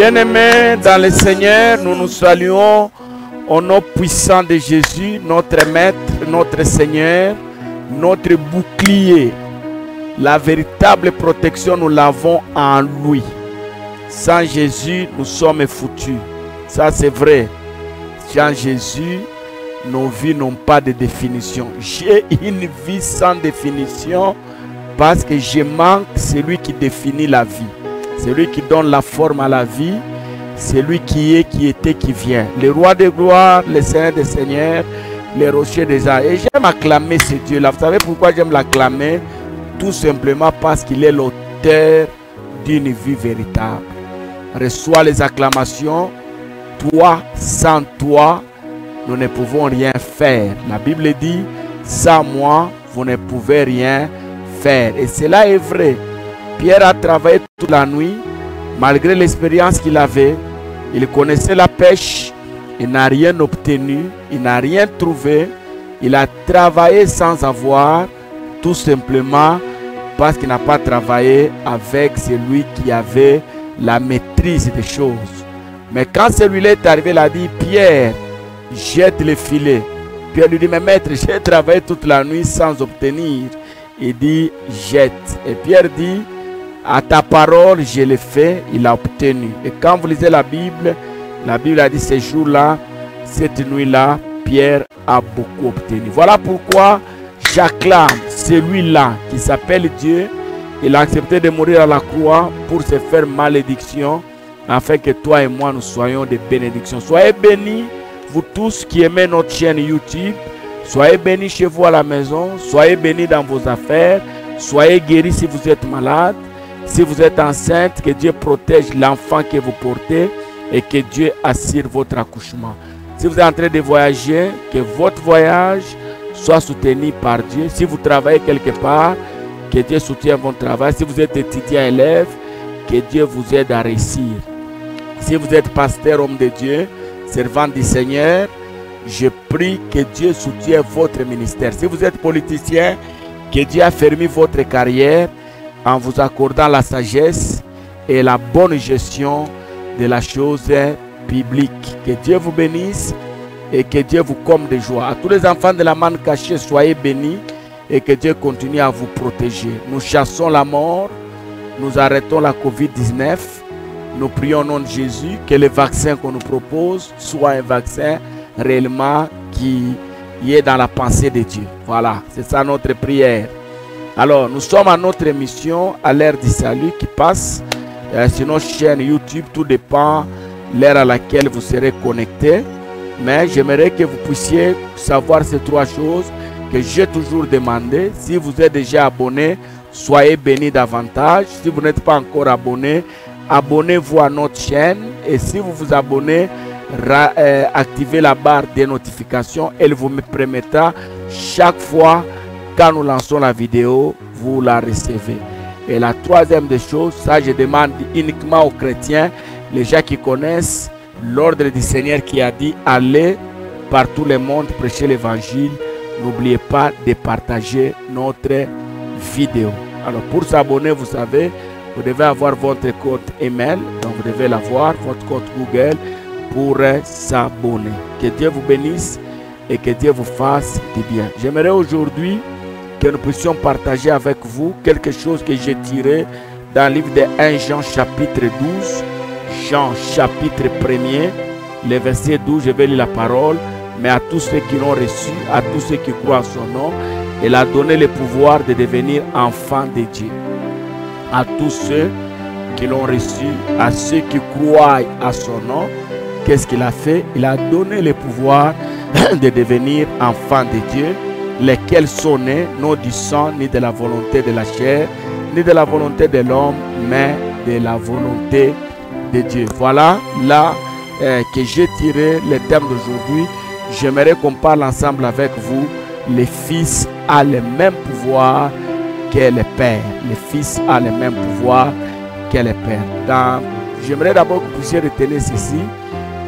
Bien-aimés dans le Seigneur, nous nous saluons au nom puissant de Jésus, notre Maître, notre Seigneur, notre bouclier. La véritable protection, nous l'avons en lui. Sans Jésus, nous sommes foutus. Ça, c'est vrai. Sans Jésus, nos vies n'ont pas de définition. J'ai une vie sans définition parce que je manque celui qui définit la vie. Celui qui donne la forme à la vie. Celui qui est, qui était, qui vient. Le roi de gloire, le Seigneur des seigneurs, les rochers des âges. Et j'aime acclamer ce Dieu-là. Vous savez pourquoi j'aime l'acclamer? Tout simplement parce qu'il est l'auteur d'une vie véritable. Reçois les acclamations. Toi, sans toi, nous ne pouvons rien faire. La Bible dit, sans moi, vous ne pouvez rien faire. Et cela est vrai. Pierre a travaillé toute la nuit, malgré l'expérience qu'il avait. Il connaissait la pêche, il n'a rien obtenu, il n'a rien trouvé. Il a travaillé sans avoir, tout simplement parce qu'il n'a pas travaillé avec celui qui avait la maîtrise des choses. Mais quand celui-là est arrivé, il a dit, Pierre, jette le filet. Pierre lui dit, mais maître, j'ai travaillé toute la nuit sans obtenir. Il dit, jette. Et Pierre dit, à ta parole, je l'ai fait, il a obtenu. Et quand vous lisez la Bible a dit, ce jour-là, cette nuit-là, Pierre a beaucoup obtenu. Voilà pourquoi j'acclame celui-là qui s'appelle Dieu. Il a accepté de mourir à la croix pour se faire malédiction, afin que toi et moi, nous soyons des bénédictions. Soyez bénis, vous tous qui aimez notre chaîne YouTube. Soyez bénis chez vous à la maison. Soyez bénis dans vos affaires. Soyez guéris si vous êtes malade. Si vous êtes enceinte, que Dieu protège l'enfant que vous portez et que Dieu assure votre accouchement. Si vous êtes en train de voyager, que votre voyage soit soutenu par Dieu. Si vous travaillez quelque part, que Dieu soutienne votre travail. Si vous êtes étudiant, élève, que Dieu vous aide à réussir. Si vous êtes pasteur, homme de Dieu, servant du Seigneur, je prie que Dieu soutienne votre ministère. Si vous êtes politicien, que Dieu affermisse votre carrière en vous accordant la sagesse et la bonne gestion de la chose publique. Que Dieu vous bénisse et que Dieu vous comble de joie. À tous les enfants de la manne cachée, soyez bénis et que Dieu continue à vous protéger. Nous chassons la mort, nous arrêtons la Covid-19. Nous prions au nom de Jésus que le vaccin qu'on nous propose soit un vaccin réellement qui est dans la pensée de Dieu. Voilà, c'est ça notre prière. Alors, nous sommes à notre émission à l'heure du salut qui passe sur notre chaîne YouTube. Tout dépend de l'heure à laquelle vous serez connecté. Mais j'aimerais que vous puissiez savoir ces trois choses que j'ai toujours demandé. Si vous êtes déjà abonné, soyez bénis davantage. Si vous n'êtes pas encore abonné, abonnez-vous à notre chaîne. Et si vous vous abonnez, activez la barre des notifications. Elle vous permettra chaque fois quand nous lançons la vidéo, vous la recevez. Et la troisième des choses, ça je demande uniquement aux chrétiens, les gens qui connaissent l'ordre du Seigneur qui a dit allez par tout le monde prêcher l'évangile. N'oubliez pas de partager notre vidéo. Alors pour s'abonner, vous savez, vous devez avoir votre compte email, donc vous devez l'avoir, votre compte Google pour s'abonner. Que Dieu vous bénisse et que Dieu vous fasse du bien. J'aimerais aujourd'hui que nous puissions partager avec vous quelque chose que j'ai tiré dans le livre de 1 Jean chapitre 12. Jean chapitre 1er, le verset 12, je vais lire la parole. Mais à tous ceux qui l'ont reçu, à tous ceux qui croient en son nom, il a donné le pouvoir de devenir enfants de Dieu. À tous ceux qui l'ont reçu, à ceux qui croient à son nom, qu'est-ce qu'il a fait? Il a donné le pouvoir de devenir enfants de Dieu, lesquels sont nés non du sang, ni de la volonté de la chair, ni de la volonté de l'homme, mais de la volonté de Dieu. Voilà là que j'ai tiré le thème d'aujourd'hui. J'aimerais qu'on parle ensemble avec vous. Le Fils a le même pouvoir que le Père. Le Fils a le même pouvoir que le Père. J'aimerais d'abord que vous puissiez retenir ceci.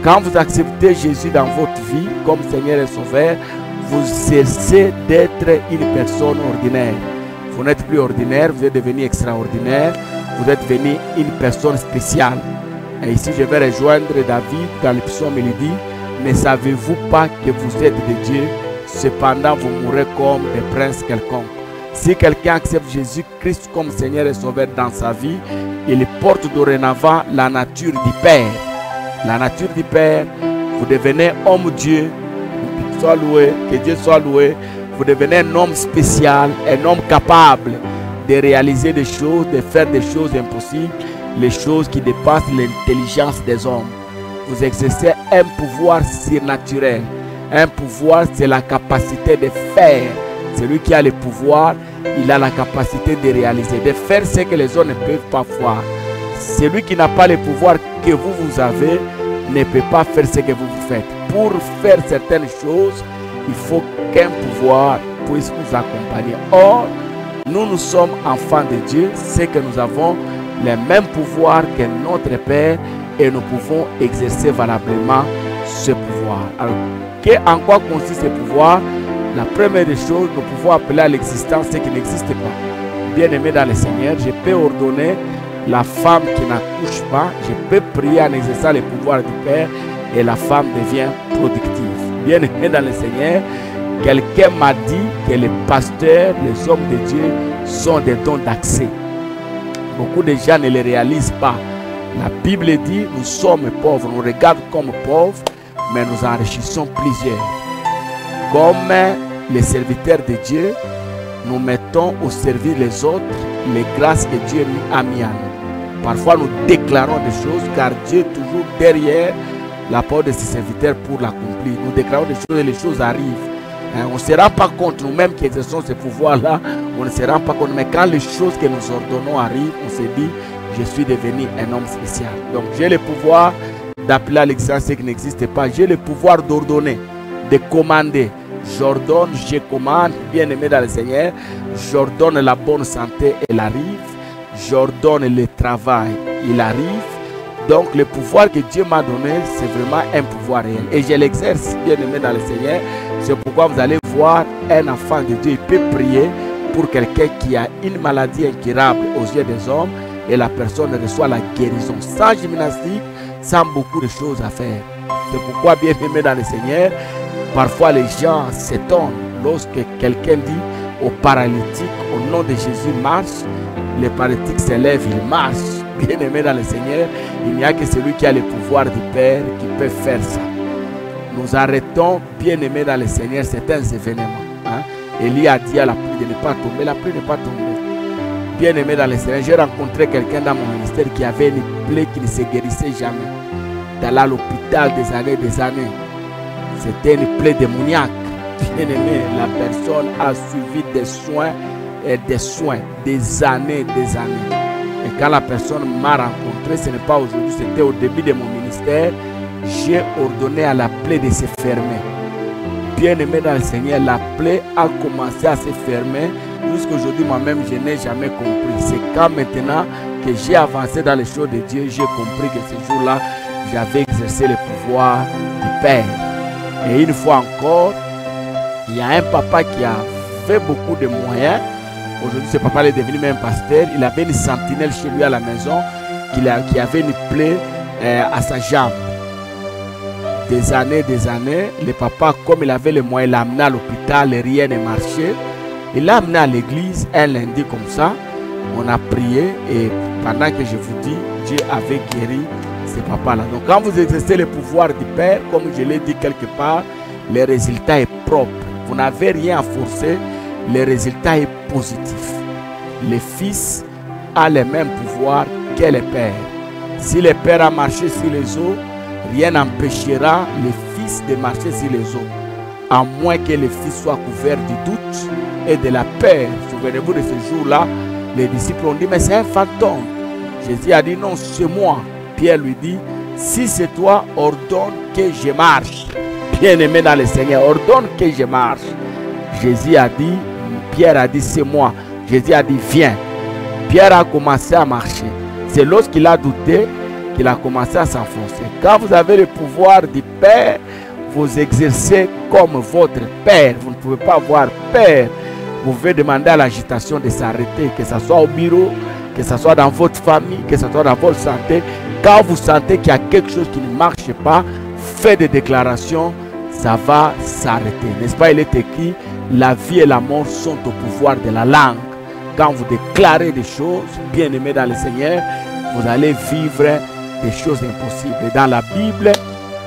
Quand vous acceptez Jésus dans votre vie comme Seigneur et Sauveur, vous cessez d'être une personne ordinaire. Vous n'êtes plus ordinaire, vous êtes devenu extraordinaire. Vous êtes devenu une personne spéciale. Et ici, je vais rejoindre David dans le psaume, il dit, ne savez-vous pas que vous êtes de Dieu, cependant vous mourrez comme des princes quelconques. Si quelqu'un accepte Jésus-Christ comme Seigneur et Sauveur dans sa vie, il porte dorénavant la nature du Père. La nature du Père, vous devenez homme-Dieu, soit loué, que Dieu soit loué, vous devenez un homme spécial, un homme capable de réaliser des choses, de faire des choses impossibles, les choses qui dépassent l'intelligence des hommes. Vous exercez un pouvoir surnaturel. Un pouvoir, c'est la capacité de faire. Celui qui a le pouvoir, il a la capacité de réaliser, de faire ce que les autres ne peuvent pas voir. Celui qui n'a pas le pouvoir que vous avez, ne peut pas faire ce que vous faites. Pour faire certaines choses, il faut qu'un pouvoir puisse vous accompagner. Or, nous sommes enfants de Dieu, c'est que nous avons les mêmes pouvoirs que notre Père et nous pouvons exercer valablement ce pouvoir. Alors, en quoi consiste ce pouvoir? La première des choses, nous pouvons appeler à l'existence ce qui n'existe pas. Bien-aimé dans le Seigneur, je peux ordonner la femme qui n'accouche pas, je peux prier en exerçant le pouvoir du Père et la femme devient productive. Bien-aimé dans le Seigneur, quelqu'un m'a dit que les pasteurs, les hommes de Dieu sont des dons d'accès. Beaucoup de gens ne les réalisent pas. La Bible dit, nous sommes pauvres, nous regardons comme pauvres, mais nous enrichissons plusieurs. Comme les serviteurs de Dieu, nous mettons au service les autres les grâces que Dieu a mis en nous. Parfois nous déclarons des choses car Dieu est toujours derrière la parole de ses serviteurs pour l'accomplir. Nous déclarons des choses et les choses arrivent. On ne se rend pas compte nous-mêmes qui exerçons ce pouvoir-là. On ne se rend pas compte. Mais quand les choses que nous ordonnons arrivent, on se dit, je suis devenu un homme spécial. Donc j'ai le pouvoir d'appeler à l'existence ce qui n'existe pas. J'ai le pouvoir d'ordonner, de commander. J'ordonne, je commande, bien aimé dans le Seigneur. J'ordonne la bonne santé, elle arrive. J'ordonne le travail, il arrive. Donc le pouvoir que Dieu m'a donné, c'est vraiment un pouvoir réel. Et je l'exerce, bien aimé dans le Seigneur. C'est pourquoi vous allez voir un enfant de Dieu, il peut prier pour quelqu'un qui a une maladie incurable aux yeux des hommes et la personne reçoit la guérison sans gymnastique, sans beaucoup de choses à faire. C'est pourquoi, bien aimé dans le Seigneur, parfois les gens s'étonnent lorsque quelqu'un dit au paralytique, au nom de Jésus, marche. Le paralytique se lève, il marche. Bien aimé dans le Seigneur, il n'y a que celui qui a le pouvoir du Père qui peut faire ça. Nous arrêtons, bien aimé dans le Seigneur, certains événements. Élie a dit à la pluie de ne pas tomber, la pluie n'est pas tombée. Bien aimé dans le Seigneur, j'ai rencontré quelqu'un dans mon ministère qui avait une plaie qui ne se guérissait jamais. Dans l'hôpital des années. C'était une plaie démoniaque. Bien aimé, la personne a suivi des soins, des années. Et quand la personne m'a rencontré, ce n'est pas aujourd'hui, c'était au début de mon ministère, j'ai ordonné à la plaie de se fermer. Bien aimé dans le Seigneur, la plaie a commencé à se fermer. Jusqu'aujourd'hui, moi-même, je n'ai jamais compris. C'est quand maintenant que j'ai avancé dans les choses de Dieu, j'ai compris que ce jour-là, j'avais exercé le pouvoir du Père. Et une fois encore, il y a un papa qui avait beaucoup de moyens. Aujourd'hui, ce papa est devenu même pasteur. Il avait une sentinelle chez lui à la maison qui avait une plaie à sa jambe. Des années, le papa, comme il avait les moyens, l'a amené à l'hôpital, rien ne marchait. Il l'a amené à l'église un lundi comme ça. On a prié et pendant que je vous dis, Dieu avait guéri ce papa-là. Donc quand vous exercez le pouvoir du Père, comme je l'ai dit quelque part, le résultat est propre. Vous n'avez rien à forcer, le résultat est positif. Le Fils a le même pouvoir que le Père. Si le Père a marché sur les eaux, rien n'empêchera le Fils de marcher sur les eaux, à moins que le Fils soit couvert du doute et de la peur. Souvenez-vous de ce jour-là, les disciples ont dit, mais c'est un fantôme. Jésus a dit, non, c'est moi. Pierre lui dit, si c'est toi, ordonne que je marche. Bien-aimé dans le Seigneur, ordonne que je marche. Jésus a dit, Pierre a dit, c'est moi. Jésus a dit, viens. Pierre a commencé à marcher. C'est lorsqu'il a douté qu'il a commencé à s'enfoncer. Quand vous avez le pouvoir du Père, vous exercez comme votre Père. Vous ne pouvez pas avoir peur. Vous pouvez demander à l'agitation de s'arrêter, que ce soit au bureau, que ce soit dans votre famille, que ce soit dans votre santé. Quand vous sentez qu'il y a quelque chose qui ne marche pas, faites des déclarations, ça va s'arrêter. N'est-ce pas? Il est écrit, la vie et la mort sont au pouvoir de la langue. Quand vous déclarez des choses, bien-aimés dans le Seigneur, vous allez vivre des choses impossibles. Et dans la Bible,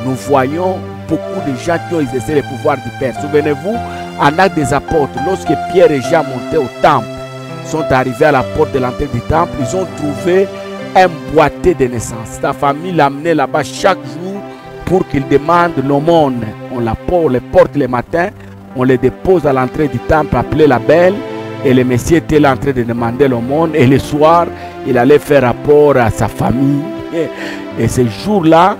nous voyons beaucoup de gens qui ont exercé le pouvoir du Père. Souvenez-vous, en Actes des Apôtres, lorsque Pierre et Jean montaient au temple, sont arrivés à la porte de l'entrée du temple, ils ont trouvé un boîtier de naissance. Sa famille l'amenait là-bas chaque jour pour qu'il demande l'aumône. On les porte le matin, on les dépose à l'entrée du temple appelé la Belle, et le Messie était là en train de demander l'aumône, et le soir, il allait faire rapport à sa famille. Et ce jour-là,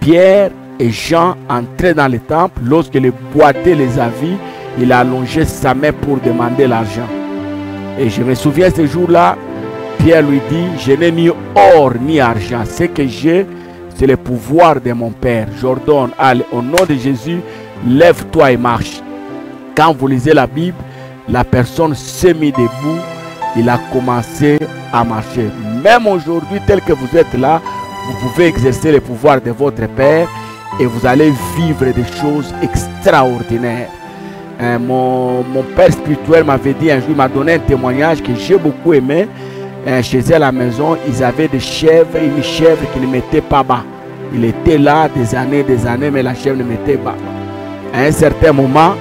Pierre et Jean entraient dans le temple. Lorsque le boîtier les a vus, il a allongé sa main pour demander l'argent. Et je me souviens ce jour-là, Pierre lui dit, je n'ai ni or ni argent. Ce que j'ai, c'est le pouvoir de mon Père. J'ordonne, allez, au nom de Jésus, lève-toi et marche. Quand vous lisez la Bible, la personne s'est mise debout, il a commencé à marcher. Même aujourd'hui, tel que vous êtes là, vous pouvez exercer le pouvoir de votre Père et vous allez vivre des choses extraordinaires. Mon père spirituel m'avait dit un jour, il m'a donné un témoignage que j'ai beaucoup aimé. Chez eux à la maison, ils avaient des chèvres, une chèvre qui ne mettait pas bas. Il était là des années, mais la chèvre ne mettait pas bas. À un certain moment,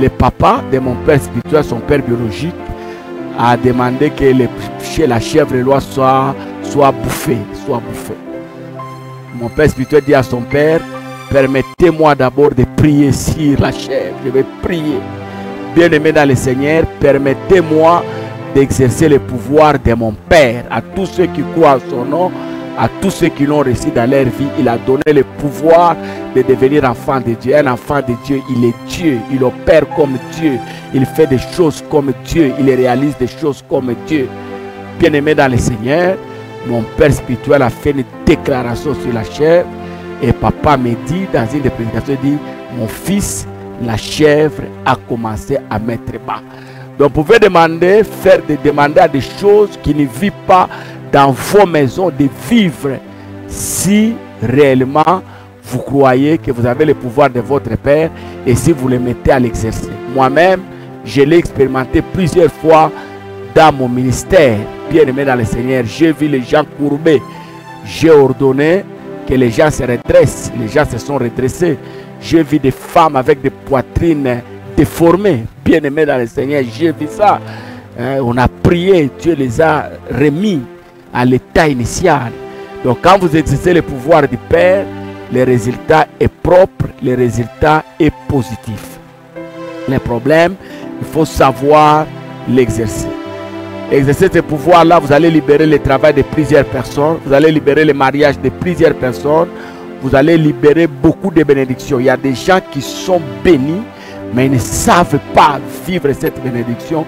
le papa de mon père spirituel, son père biologique, a demandé que la chèvre soit bouffée. Mon père spirituel dit à son père, permettez-moi d'abord de prier sur la chèvre. Je vais prier. Bien-aimé dans le Seigneur, permettez-moi d'exercer le pouvoir de mon Père. À tous ceux qui croient à son nom, à tous ceux qui l'ont reçu dans leur vie, il a donné le pouvoir de devenir enfant de Dieu. Un enfant de Dieu, il est Dieu, il opère comme Dieu, il fait des choses comme Dieu, il réalise des choses comme Dieu. Bien-aimé dans le Seigneur, mon père spirituel a fait une déclaration sur la chèvre et papa me dit dans une des prédications, il dit, mon fils, la chèvre a commencé à mettre bas. Donc vous pouvez demander à des choses qui ne vivent pas dans vos maisons, de vivre si réellement vous croyez que vous avez le pouvoir de votre Père et si vous le mettez à l'exercer. Moi-même, je l'ai expérimenté plusieurs fois dans mon ministère. Bien-aimé dans le Seigneur, j'ai vu les gens courbés. J'ai ordonné que les gens se redressent. Les gens se sont redressés. J'ai vu des femmes avec des poitrines déformées. Bien-aimé dans le Seigneur, j'ai vu ça. On a prié, Dieu les a remis à l'état initial. Donc quand vous exercez le pouvoir du Père, le résultat est propre, le résultat est positif. Le problème, il faut savoir l'exercer. Exercer ce pouvoir-là, vous allez libérer le travail de plusieurs personnes, vous allez libérer le mariage de plusieurs personnes, vous allez libérer beaucoup de bénédictions. Il y a des gens qui sont bénis, mais ils ne savent pas vivre cette bénédiction,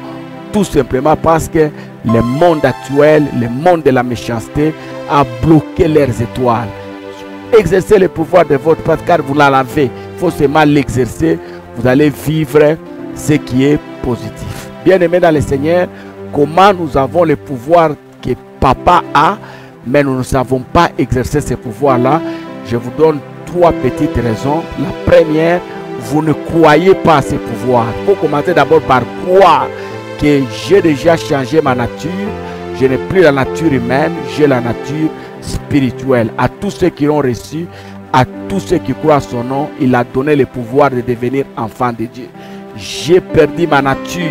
tout simplement parce que le monde actuel, le monde de la méchanceté a bloqué leurs étoiles. Exercez le pouvoir de votre Père, car vous l'avez. Il faut seulement l'exercer, vous allez vivre ce qui est positif. Bien-aimés dans le Seigneur, comment nous avons le pouvoir que papa a, mais nous ne savons pas exercer ce pouvoir-là. Je vous donne 3 petites raisons. La première, vous ne croyez pas à ce pouvoir. Il faut commencer d'abord par croire que j'ai déjà changé ma nature. Je n'ai plus la nature humaine, j'ai la nature spirituelle. À tous ceux qui l'ont reçu, à tous ceux qui croient à son nom, il a donné le pouvoir de devenir enfant de Dieu. J'ai perdu ma nature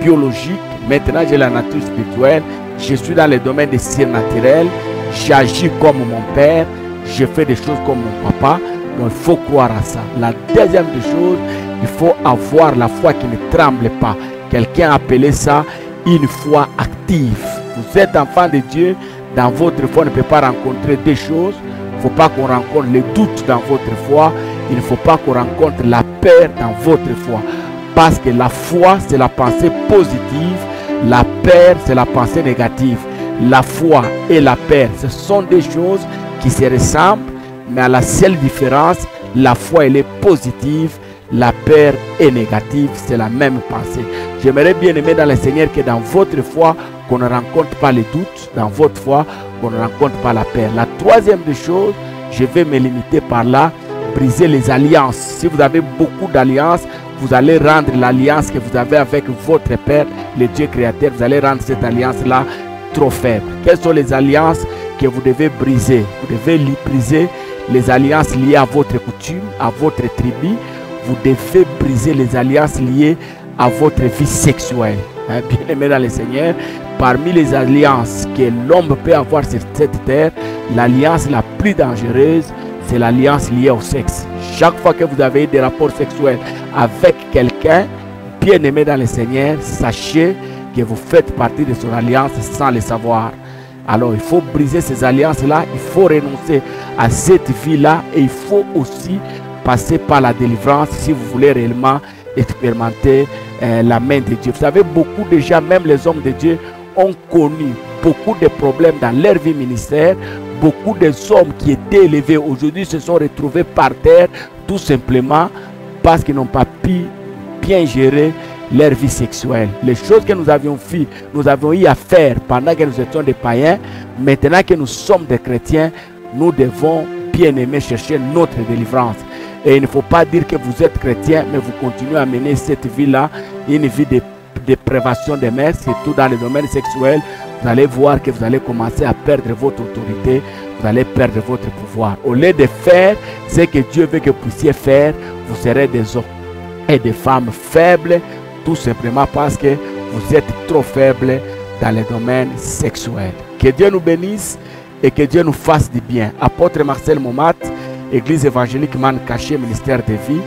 biologique. Maintenant, j'ai la nature spirituelle. Je suis dans le domaine des surnaturels. J'agis comme mon Père. Je fais des choses comme mon papa. Donc, il faut croire à ça. La deuxième des choses, il faut avoir la foi qui ne tremble pas. Quelqu'un a appelé ça une foi active. Vous êtes enfant de Dieu. Dans votre foi, on ne peut pas rencontrer des choses. Il ne faut pas qu'on rencontre les doutes dans votre foi. Il ne faut pas qu'on rencontre la peur dans votre foi. Parce que la foi, c'est la pensée positive. La peur, c'est la pensée négative. La foi et la peur, ce sont des choses qui se ressemblent. Mais à la seule différence, la foi, elle est positive. La peur est négative. C'est la même pensée. J'aimerais bien aimer dans le Seigneur que dans votre foi, qu'on ne rencontre pas les doutes dans votre foi, qu'on ne rencontre pas la peur. La troisième des choses, je vais me limiter par là, briser les alliances. Si vous avez beaucoup d'alliances, vous allez rendre l'alliance que vous avez avec votre Père, le Dieu créateur, vous allez rendre cette alliance-là trop faible. Quelles sont les alliances que vous devez briser? Vous devez briser les alliances liées à votre coutume, à votre tribu. Vous devez briser les alliances liées à votre vie sexuelle. Bien aimé dans le Seigneur, parmi les alliances que l'homme peut avoir sur cette terre, l'alliance la plus dangereuse, c'est l'alliance liée au sexe. Chaque fois que vous avez des rapports sexuels avec quelqu'un, bien aimé dans le Seigneur, sachez que vous faites partie de son alliance sans le savoir. Alors il faut briser ces alliances-là, il faut renoncer à cette vie-là et il faut aussi passer par la délivrance si vous voulez réellement expérimenter la main de Dieu. Vous savez, beaucoup de gens, même les hommes de Dieu, ont connu beaucoup de problèmes dans leur vie ministère. Beaucoup des hommes qui étaient élevés aujourd'hui se sont retrouvés par terre tout simplement parce qu'ils n'ont pas pu bien gérer leur vie sexuelle. Les choses que nous avions eu à faire pendant que nous étions des païens, maintenant que nous sommes des chrétiens, nous devons bien aimer chercher notre délivrance. Et il ne faut pas dire que vous êtes chrétien, mais vous continuez à mener cette vie-là, une vie de dépravation des mœurs, surtout dans le domaine sexuel. Vous allez voir que vous allez commencer à perdre votre autorité, vous allez perdre votre pouvoir. Au lieu de faire ce que Dieu veut que vous puissiez faire, vous serez des hommes et des femmes faibles, tout simplement parce que vous êtes trop faibles dans le domaine sexuel. Que Dieu nous bénisse et que Dieu nous fasse du bien. Apôtre Marcel Momat, Église évangélique Man Caché, ministère de vie.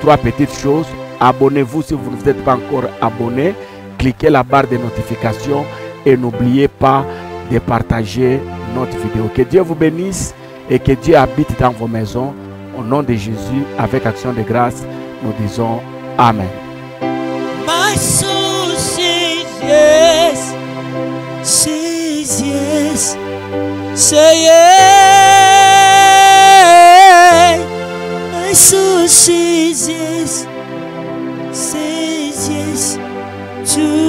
3 petites choses. Abonnez-vous si vous ne êtes pas encore abonné. Cliquez la barre de notification et n'oubliez pas de partager notre vidéo. Que Dieu vous bénisse et que Dieu habite dans vos maisons. Au nom de Jésus, avec action de grâce, nous disons Amen. My soul says yes, says yes, say yes. My soul says yes, says yes to